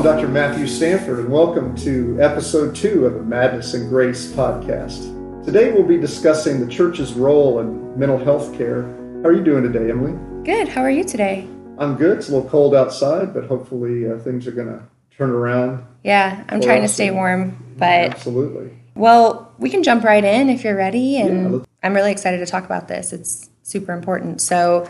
I'm Dr. Matthew Stanford, and welcome to episode 2 of the Madness and Grace podcast. Today we'll be discussing the church's role in mental health care. How are you doing today, Emily? Good. How are you today? I'm good. It's a little cold outside, but hopefully things are going to turn around. Yeah, I'm trying to stay warm, but... Absolutely. Well, we can jump right in if you're ready, and I'm really excited to talk about this. It's super important. So,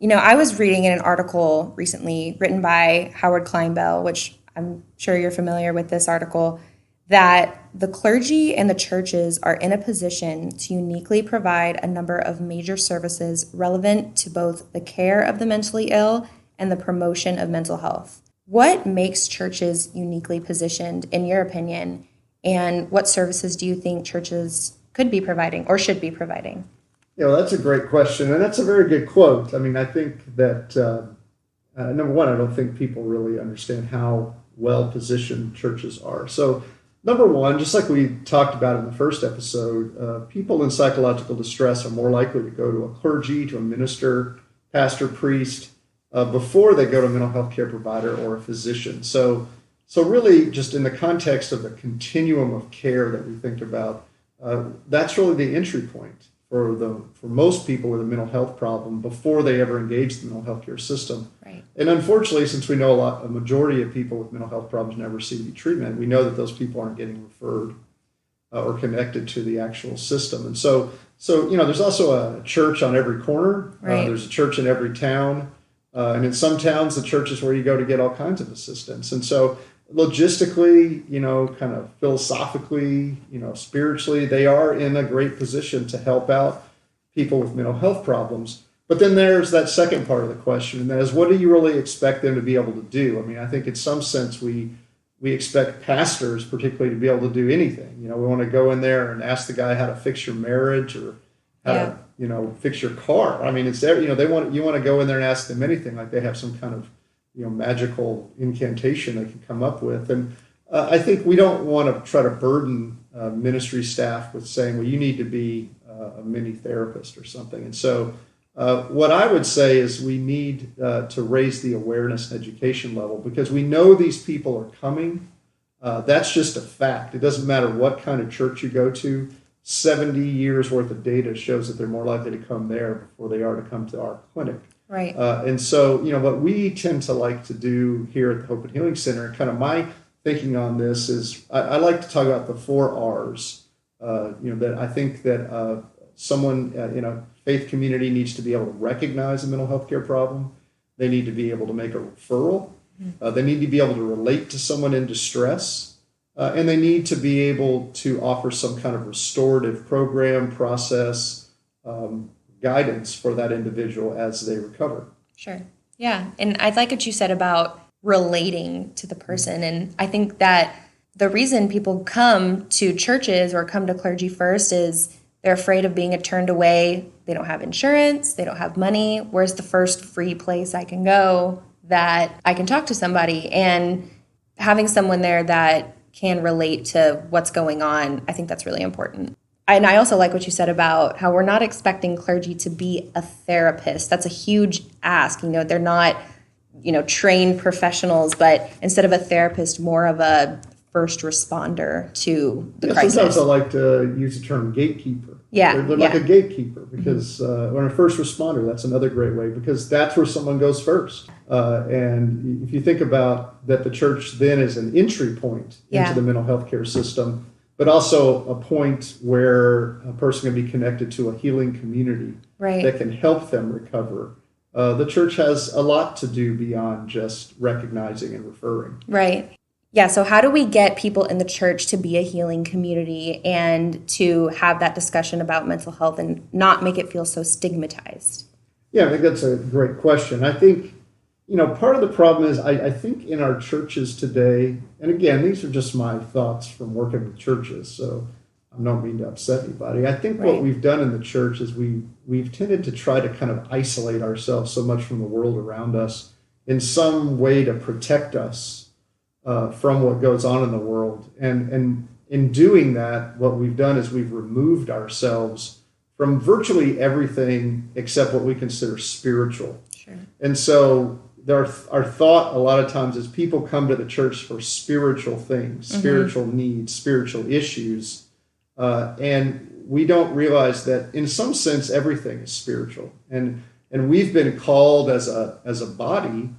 I was reading in an article recently written by Howard Kleinbell, which I'm sure you're familiar with this article, that the clergy and the churches are in a position to uniquely provide a number of major services relevant to both the care of the mentally ill and the promotion of mental health. What makes churches uniquely positioned, in your opinion, and what services do you think churches could be providing or should be providing? That's a great question, and that's a very good quote. I think that, number one, I don't think people really understand how well-positioned churches are. So, number one, just like we talked about in the first episode, people in psychological distress are more likely to go to a clergy, to a minister, pastor, priest, before they go to a mental health care provider or a physician. So really, just in the context of the continuum of care that we think about, that's really the entry point for most people with a mental health problem before they ever engage the mental health care system. Right. And unfortunately, since we know a majority of people with mental health problems never receive treatment, we know that those people aren't getting referred or connected to the actual system. And so there's also a church on every corner. Right. There's a church in every town. And in some towns, the church is where you go to get all kinds of assistance. And so logistically, kind of philosophically, spiritually, they are in a great position to help out people with mental health problems. But then there's that second part of the question, and that is, what do you really expect them to be able to do? I think in some sense we expect pastors particularly to be able to do anything. We want to go in there and ask the guy how to fix your marriage or how to, fix your car. It's there, you want to go in there and ask them anything, like they have some kind of magical incantation they can come up with. And I think we don't want to try to burden ministry staff with saying, well, you need to be a mini therapist or something. And so what I would say is we need to raise the awareness and education level, because we know these people are coming. That's just a fact. It doesn't matter what kind of church you go to. 70 years worth of data shows that they're more likely to come there before they are to come to our clinic. Right. And so, what we tend to like to do here at the Hope and Healing Center, kind of my thinking on this is I like to talk about the 4 R's, that I think that someone in a faith community needs to be able to recognize a mental health care problem. They need to be able to make a referral. They need to be able to relate to someone in distress. And they need to be able to offer some kind of restorative program, process, guidance for that individual as they recover. Sure. Yeah. And I like what you said about relating to the person. And I think that the reason people come to churches or come to clergy first is they're afraid of being turned away. They don't have insurance. They don't have money. Where's the first free place I can go that I can talk to somebody? And having someone there that can relate to what's going on, I think that's really important. And I also like what you said about how we're not expecting clergy to be a therapist. That's a huge ask. They're not, trained professionals, but instead of a therapist, more of a first responder to the crisis. Sometimes I like to use the term gatekeeper. Yeah. They're like a gatekeeper, because when a first responder, that's another great way, because that's where someone goes first. And if you think about that, the church then is an entry point into the mental health care system, but also a point where a person can be connected to a healing community that can help them recover. The church has a lot to do beyond just recognizing and referring. Right. Yeah. So how do we get people in the church to be a healing community and to have that discussion about mental health and not make it feel so stigmatized? Yeah, I think that's a great question. I think, part of the problem is I think in our churches today, and again, these are just my thoughts from working with churches, so I don't mean to upset anybody. I think what we've done in the church is we've tended to try to kind of isolate ourselves so much from the world around us in some way to protect us from what goes on in the world. And in doing that, what we've done is we've removed ourselves from virtually everything except what we consider spiritual. Sure. And so our thought a lot of times is people come to the church for spiritual things, spiritual needs, spiritual issues, and we don't realize that in some sense everything is spiritual, and we've been called as a body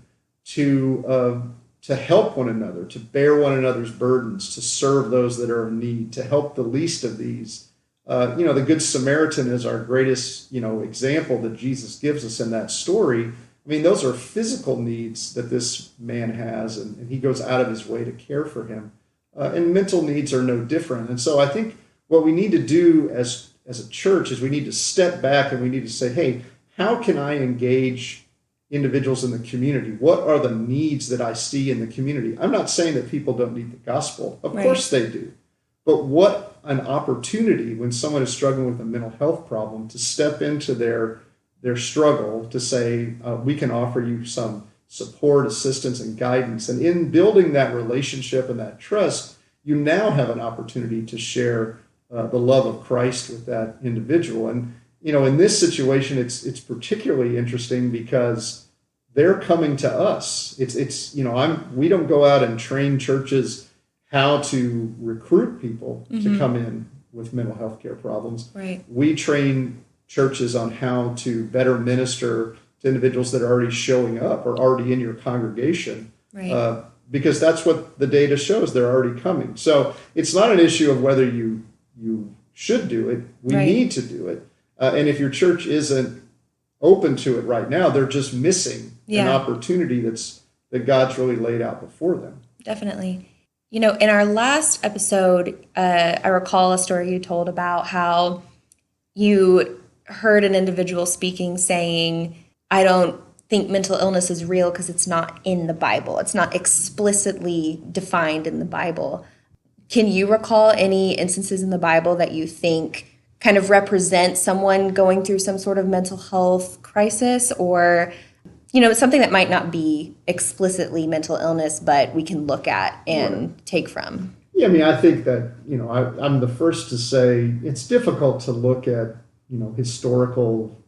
to help one another, to bear one another's burdens, to serve those that are in need, to help the least of these. The Good Samaritan is our greatest, example that Jesus gives us in that story. I mean, those are physical needs that this man has, and he goes out of his way to care for him. And mental needs are no different. And so I think what we need to do as a church is we need to step back and we need to say, hey, how can I engage individuals in the community? What are the needs that I see in the community? I'm not saying that people don't need the gospel. Of course they do. But what an opportunity when someone is struggling with a mental health problem to step into their struggle, to say, we can offer you some support, assistance, and guidance. And in building that relationship and that trust, you now have an opportunity to share the love of Christ with that individual. And, in this situation, it's particularly interesting because they're coming to us. We don't go out and train churches how to recruit people to come in with mental health care problems. Right. We train churches on how to better minister to individuals that are already showing up or already in your congregation, right. Because that's what the data shows. They're already coming. So it's not an issue of whether you should do it. We need to do it. And if your church isn't open to it right now, they're just missing an opportunity that God's really laid out before them. Definitely. In our last episode, I recall a story you told about how you heard an individual speaking saying, I don't think mental illness is real because it's not in the Bible. It's not explicitly defined in the Bible. Can you recall any instances in the Bible that you think kind of represent someone going through some sort of mental health crisis, or something that might not be explicitly mental illness, but we can look at and take from? Yeah, I mean, I think that, I'm the first to say it's difficult to look at, historical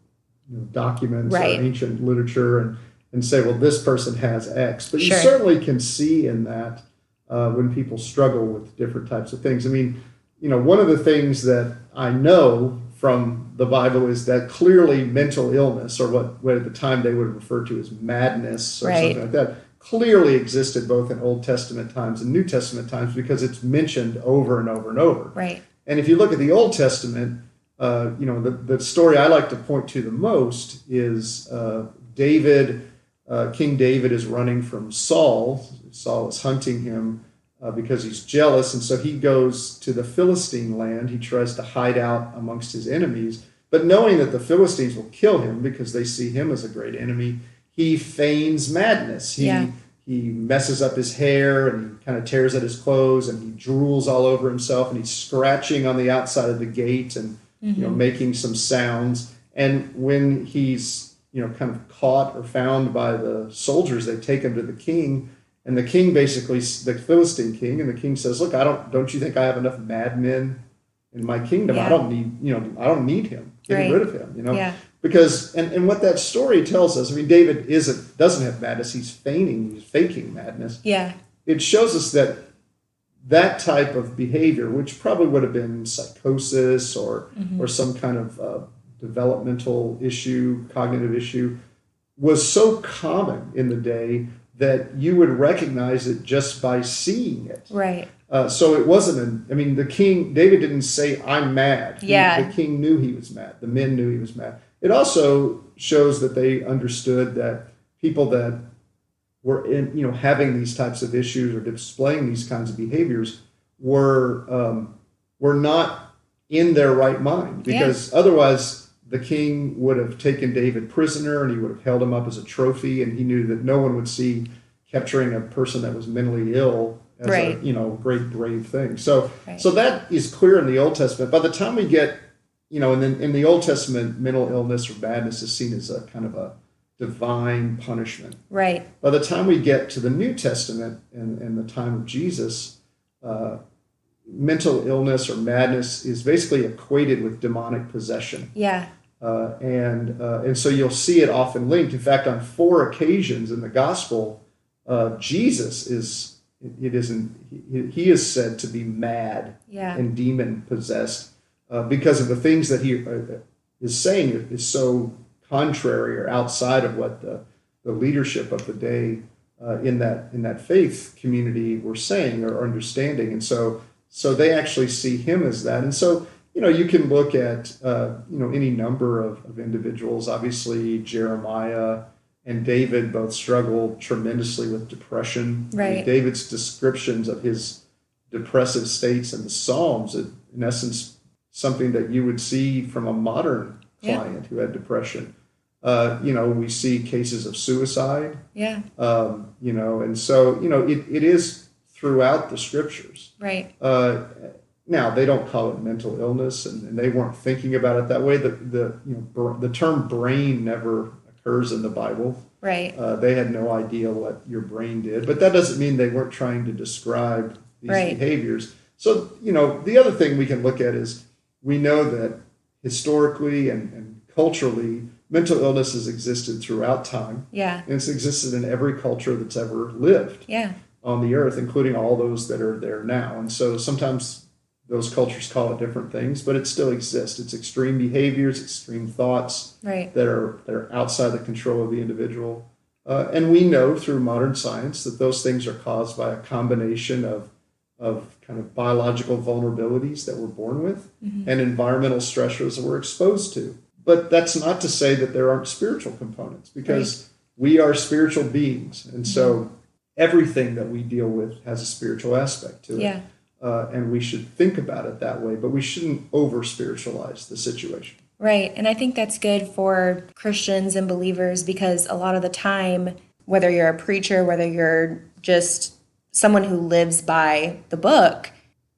documents or ancient literature and say, well, this person has X. But you certainly can see in that when people struggle with different types of things. I mean, one of the things that I know from the Bible is that clearly mental illness, or what at the time they would refer to as madness or something like that, clearly existed both in Old Testament times and New Testament times because it's mentioned over and over and over. Right. And if you look at the Old Testament, the story I like to point to the most is David. King David is running from Saul. Saul is hunting him because he's jealous, and so he goes to the Philistine land. He tries to hide out amongst his enemies, but knowing that the Philistines will kill him because they see him as a great enemy, he feigns madness. He messes up his hair, and he kind of tears at his clothes, and he drools all over himself, and he's scratching on the outside of the gate and making some sounds. And when he's kind of caught or found by the soldiers, they take him to the king. And the king basically, the Philistine king, and the king says, "Look, don't you think I have enough madmen in my kingdom? I don't need him. Get rid of him, Because and what that story tells us, I mean, David doesn't have madness. He's faking madness. Yeah. It shows us that type of behavior, which probably would have been psychosis or some kind of developmental issue, cognitive issue, was so common in the day that you would recognize it just by seeing it. Right. So it wasn't the king, David didn't say, I'm mad. The king knew he was mad. The men knew he was mad. It also shows that they understood that people that were having these types of issues or displaying these kinds of behaviors were not in their right mind, because otherwise the king would have taken David prisoner and he would have held him up as a trophy, and he knew that no one would see capturing a person that was mentally ill as a great brave thing. So that is clear in the Old Testament. By the time we get in the Old Testament, mental illness or madness is seen as a kind of a divine punishment. Right. By the time we get to the New Testament and the time of Jesus, mental illness or madness is basically equated with demonic possession. Yeah. And so you'll see it often linked. In fact, on 4 occasions in the gospel, Jesus he is said to be mad and demon possessed because of the things that he is saying is so contrary or outside of what the leadership of the day in that faith community were saying or understanding. And so they actually see him as that. And so, you can look at, any number of individuals. Obviously, Jeremiah and David both struggled tremendously with depression. Right. I mean, David's descriptions of his depressive states in the Psalms, in essence, something that you would see from a modern client who had depression. We see cases of suicide. Yeah. And so, it is throughout the scriptures. Right. Now, they don't call it mental illness, and they weren't thinking about it that way. The term brain never occurs in the Bible. Right. They had no idea what your brain did, but that doesn't mean they weren't trying to describe these behaviors. So, the other thing we can look at is we know that historically and culturally, mental illness has existed throughout time. Yeah. And it's existed in every culture that's ever lived on the earth, including all those that are there now. And so sometimes those cultures call it different things, but it still exists. It's extreme behaviors, extreme thoughts that are outside the control of the individual. And we know through modern science that those things are caused by a combination of kind of biological vulnerabilities that we're born with and environmental stressors that we're exposed to. But that's not to say that there aren't spiritual components, because we are spiritual beings. And so everything that we deal with has a spiritual aspect to it. And we should think about it that way, but we shouldn't over-spiritualize the situation. Right. And I think that's good for Christians and believers, because a lot of the time, whether you're a preacher, whether you're just someone who lives by the book,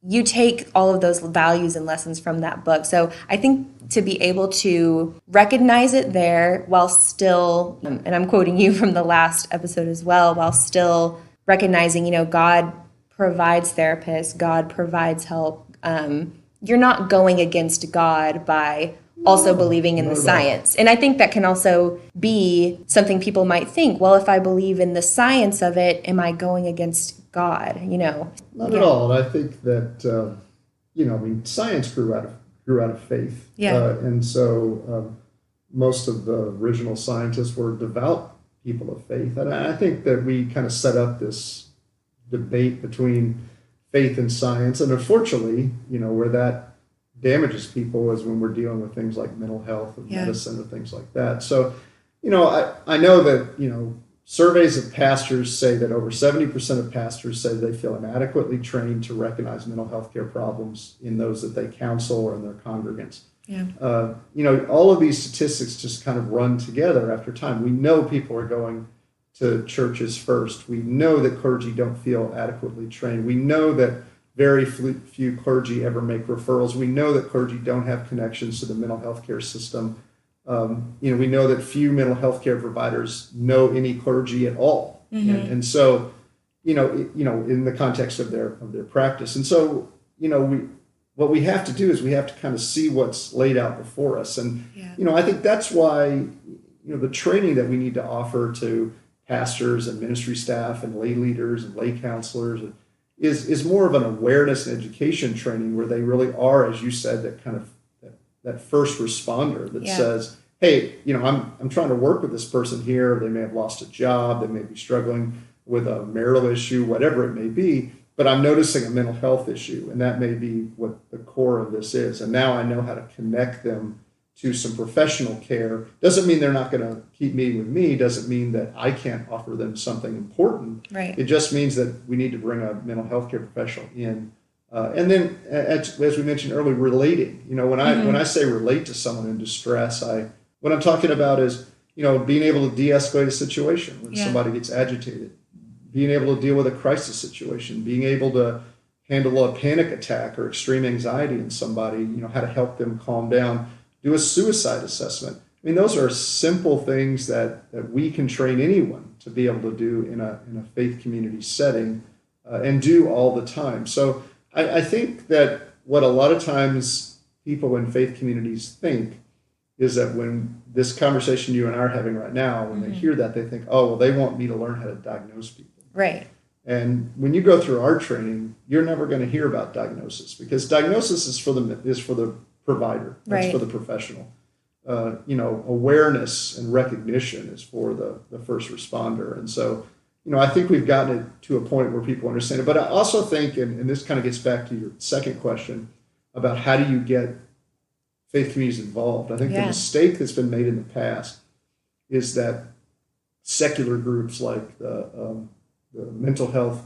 you take all of those values and lessons from that book. So I think to be able to recognize it there while still, and I'm quoting you from the last episode as well, while still recognizing, God provides therapists, God provides help. You're not going against God by also believing in the science. And I think that can also be something people might think, well, if I believe in the science of it, am I going against God? Not at all. And I think that, science grew out of faith. And so most of the original scientists were devout people of faith. And I think that we kind of set up this debate between faith and science. And unfortunately, where that damages people is when we're dealing with things like mental health and medicine and things like that. So, I know that, surveys of pastors say that over 70% of pastors say they feel inadequately trained to recognize mental health care problems in those that they counsel or in their congregants. All of these statistics just kind of run together after time. We know people are going to churches first. We know that clergy don't feel adequately trained. We know that very few clergy ever make referrals. We know that clergy don't have connections to the mental health care system. We know that few mental health care providers know any clergy at all. And so, in the context of their practice. And so, what we have to do is we have to kind of see what's laid out before us. And, I think that's why, the training that we need to offer to pastors and ministry staff and lay leaders and lay counselors is more of an awareness and education training, where they really are, as you said, that kind of that first responder that says, hey, I'm trying to work with this person here. They may have lost a job. They may be struggling with a marital issue, whatever it may be, but I'm noticing a mental health issue, and that may be what the core of this is. And now I know how to connect them to some professional care. Doesn't mean they're not going to keep meeting with me. Doesn't mean that I can't offer them something important. Right. It just means that we need to bring a mental health care professional in. And then, as we mentioned earlier, relating. When I say relate to someone in distress, what I'm talking about is, being able to de-escalate a situation when somebody gets agitated, being able to deal with a crisis situation, being able to handle a panic attack or extreme anxiety in somebody, how to help them calm down. Do a suicide assessment. I mean, those are simple things that we can train anyone to be able to do in a faith community setting and do all the time. So I think that what a lot of times people in faith communities think is that when this conversation you and I are having right now, when they hear that, they think, oh, well, they want me to learn how to diagnose people. Right. And when you go through our training, you're never going to hear about diagnosis, because diagnosis is for the provider. That's right. for the professional. Awareness and recognition is for the first responder. And so, I think we've gotten it to a point where people understand it. But I also think, and this kind of gets back to your second question about how do you get faith communities involved. I think the mistake that's been made in the past is that secular groups like the mental health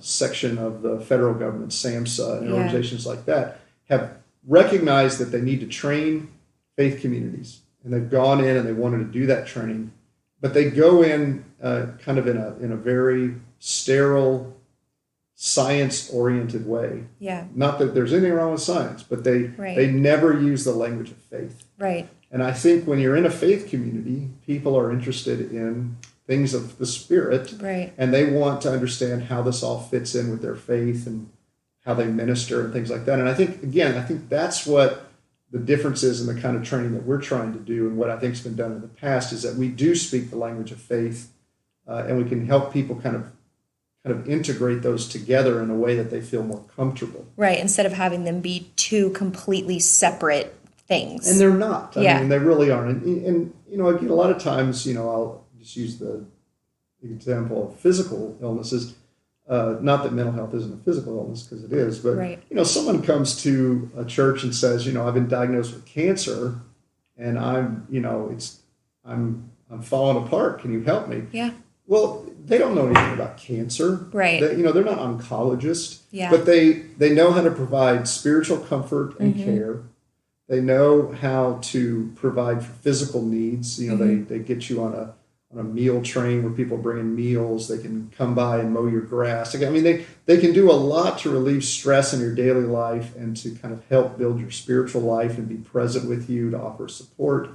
section of the federal government, SAMHSA, and organizations like that have recognized that they need to train faith communities, and they've gone in and they wanted to do that training, but they go in kind of in a very sterile, science-oriented way. Yeah. Not that there's anything wrong with science, but they never use the language of faith. Right. And I think when you're in a faith community, people are interested in things of the Spirit, right, and they want to understand how this all fits in with their faith and how they minister and things like that. And I think that's what the difference is in the kind of training that we're trying to do, and what I think has been done in the past is that we do speak the language of faith, and we can help people kind of integrate those together in a way that they feel more comfortable. Right, instead of having them be two completely separate things. And they're not. I mean, they really aren't. And again, a lot of times, I'll just use the example of physical illnesses. Not that mental health isn't a physical illness, because it is, but right. Someone comes to a church and says, I've been diagnosed with cancer, and I'm falling apart. Can you help me? Yeah. Well, they don't know anything about cancer. Right. They're not oncologists. Yeah. But they know how to provide spiritual comfort and care. They know how to provide for physical needs. They get you on a meal train where people bring in meals. They can come by and mow your grass. I mean, they can do a lot to relieve stress in your daily life and to kind of help build your spiritual life and be present with you, to offer support.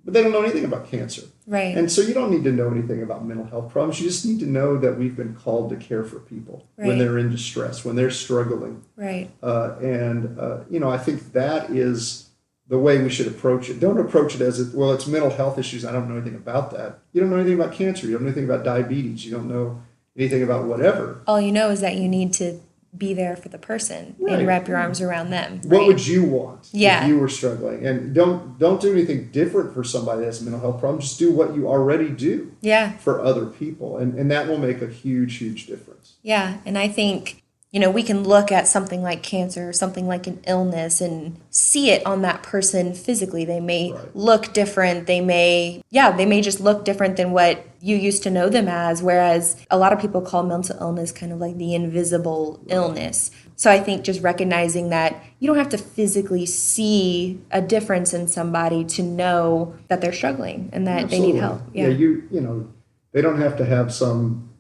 But they don't know anything about cancer. Right. And so you don't need to know anything about mental health problems. You just need to know that we've been called to care for people when they're in distress, when they're struggling. Right. I think that is the way we should approach it. Don't approach it as, it's mental health issues. I don't know anything about that. You don't know anything about cancer. You don't know anything about diabetes. You don't know anything about whatever. All you know is that you need to be there for the person and wrap your arms around them. Right? What would you want if you were struggling? And don't do anything different for somebody that has a mental health problem. Just do what you already do for other people. And that will make a huge, huge difference. Yeah. And I think, we can look at something like cancer or something like an illness and see it on that person physically. They may look different. They may just look different than what you used to know them as, whereas a lot of people call mental illness kind of like the invisible illness. So I think just recognizing that you don't have to physically see a difference in somebody to know that they're struggling and that they need help. Yeah, they don't have to have some,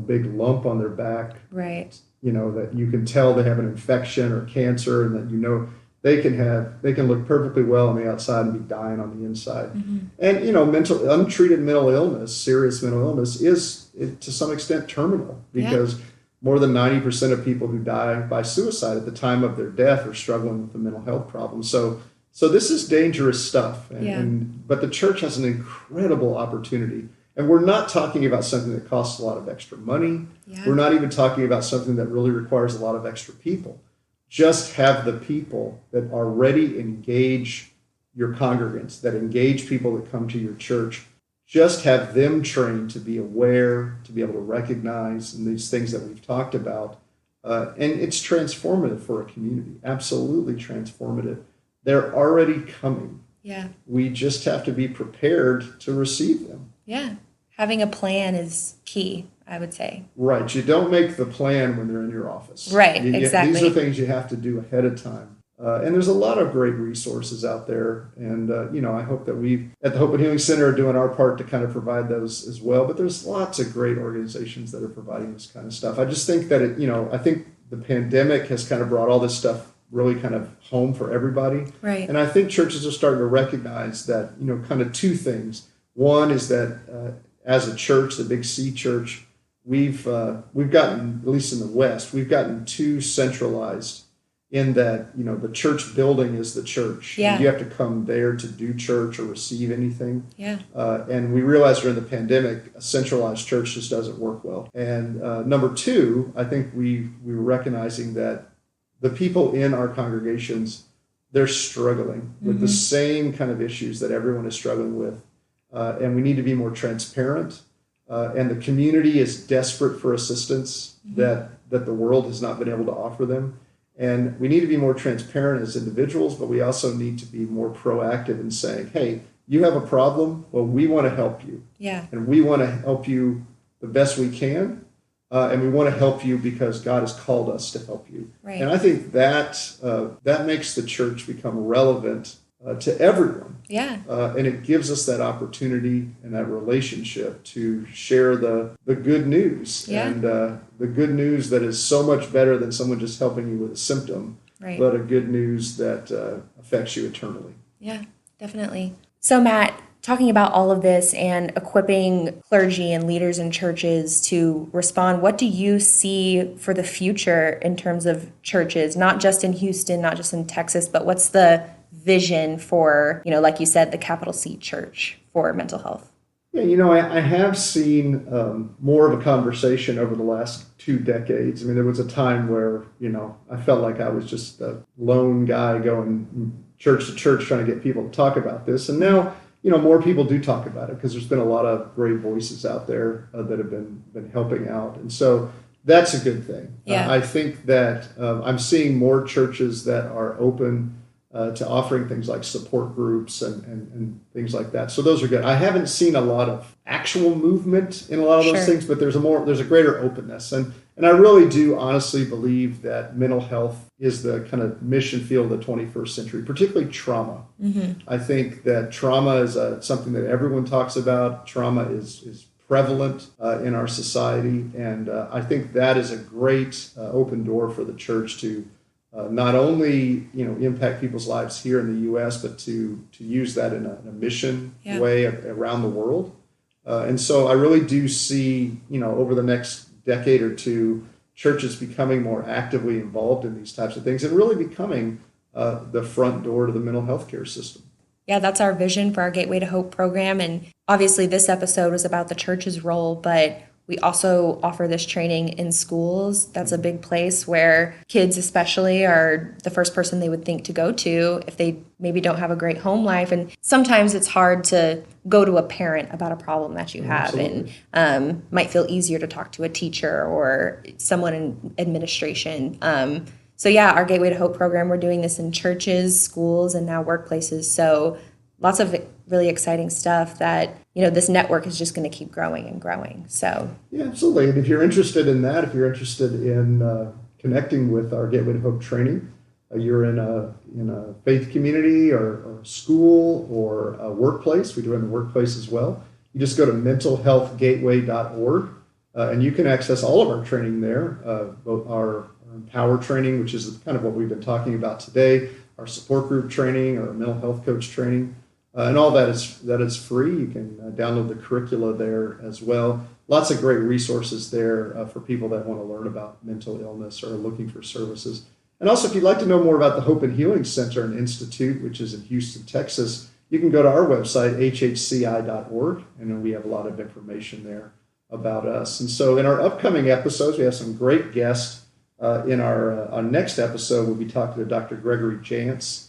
big lump on their back. Right. That you can tell they have an infection or cancer, and that they can look perfectly well on the outside and be dying on the inside. And untreated mental illness, serious mental illness, is to some extent terminal, because more than 90% of people who die by suicide at the time of their death are struggling with a mental health problem. So this is dangerous stuff, but the church has an incredible opportunity. And we're not talking about something that costs a lot of extra money. Yeah. We're not even talking about something that really requires a lot of extra people. Just have the people that already engage your congregants, that engage people that come to your church. Just have them trained to be aware, to be able to recognize, and these things that we've talked about. And it's transformative for a community, absolutely transformative. They're already coming. Yeah. We just have to be prepared to receive them. Yeah. Having a plan is key, I would say. Right. You don't make the plan when they're in your office. Right, exactly. These are things you have to do ahead of time. And there's a lot of great resources out there. And, I hope that we at the Hope and Healing Center are doing our part to kind of provide those as well. But there's lots of great organizations that are providing this kind of stuff. I just think that, I think the pandemic has kind of brought all this stuff really kind of home for everybody. Right. And I think churches are starting to recognize that, kind of two things. One is that as a church, the Big C Church, we've gotten, at least in the West, we've gotten too centralized in that, the church building is the church. Yeah. And you have to come there to do church or receive anything. Yeah. And we realized during the pandemic, a centralized church just doesn't work well. And number two, I think we were recognizing that the people in our congregations, they're struggling with the same kind of issues that everyone is struggling with. And we need to be more transparent. And the community is desperate for assistance that the world has not been able to offer them. And we need to be more transparent as individuals, but we also need to be more proactive in saying, hey, you have a problem? Well, we want to help you. Yeah. And we want to help you the best we can. And we want to help you because God has called us to help you. Right. And I think that makes the church become relevant to everyone. Yeah. And it gives us that opportunity and that relationship to share the good news. Yeah. And the good news that is so much better than someone just helping you with a symptom, Right. but a good news that affects you eternally. Yeah, definitely. So Matt, talking about all of this and equipping clergy and leaders in churches to respond, what do you see for the future in terms of churches, not just in Houston, not just in Texas, but what's the vision for, like you said, the capital C church for mental health? Yeah, I have seen more of a conversation over the last 2 decades. I mean, there was a time where, I felt like I was just a lone guy going church to church trying to get people to talk about this. And now, more people do talk about it because there's been a lot of great voices out there that have been helping out. And so that's a good thing. Yeah. I think that I'm seeing more churches that are open to offering things like support groups and things like that. So those are good. I haven't seen a lot of actual movement in a lot of those things, but there's a greater openness. And I really do honestly believe that mental health is the kind of mission field of the 21st century, particularly trauma. I think that trauma is something that everyone talks about. Trauma is prevalent in our society. And I think that is a great open door for the church to not only impact people's lives here in the U.S., but to use that in a mission way around the world. And so I really do see over the next decade or two, churches becoming more actively involved in these types of things and really becoming the front door to the mental health care system. Yeah, that's our vision for our Gateway to Hope program. And obviously this episode was about the church's role, but we also offer this training in schools. That's a big place where kids especially are the first person they would think to go to if they maybe don't have a great home life. And sometimes it's hard to go to a parent about a problem that you have. Absolutely. And might feel easier to talk to a teacher or someone in administration. So yeah, our Gateway to Hope program, we're doing this in churches, schools, and now workplaces. So lots of really exciting stuff that, this network is just going to keep growing and growing. So yeah, absolutely. And if you're interested in that, if you're interested in connecting with our Gateway to Hope training, you're in a faith community or a school or a workplace. We do it in the workplace as well. You just go to mentalhealthgateway.org and you can access all of our training there, both our Empower training, which is kind of what we've been talking about today, our support group training, our mental health coach training. And all that is free. You can download the curricula there as well. Lots of great resources there for people that want to learn about mental illness or are looking for services. And also, if you'd like to know more about the Hope and Healing Center and Institute, which is in Houston, Texas, you can go to our website, hhci.org, and then we have a lot of information there about us. And so in our upcoming episodes, we have some great guests. In our next episode, we'll be talking to Dr. Gregory Jantz,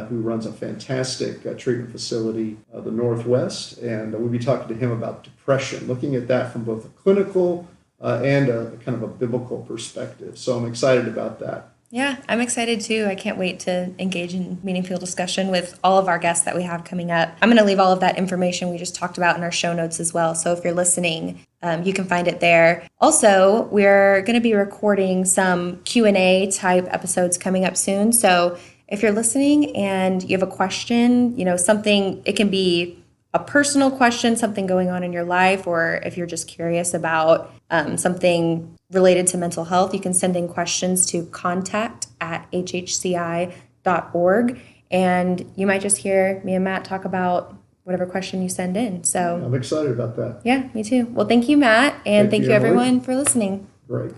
who runs a fantastic treatment facility, the Northwest, and we'll be talking to him about depression, looking at that from both a clinical and a kind of a biblical perspective. So I'm excited about that. Yeah, I'm excited too. I can't wait to engage in meaningful discussion with all of our guests that we have coming up. I'm going to leave all of that information we just talked about in our show notes as well. So if you're listening, you can find it there. Also, we're going to be recording some Q&A type episodes coming up soon. So if you're listening and you have a question, something, it can be a personal question, something going on in your life, or if you're just curious about something related to mental health, you can send in questions to contact@hhci.org. And you might just hear me and Matt talk about whatever question you send in. So I'm excited about that. Yeah, me too. Well, thank you, Matt. And thank you Emily. everyone for listening. Great.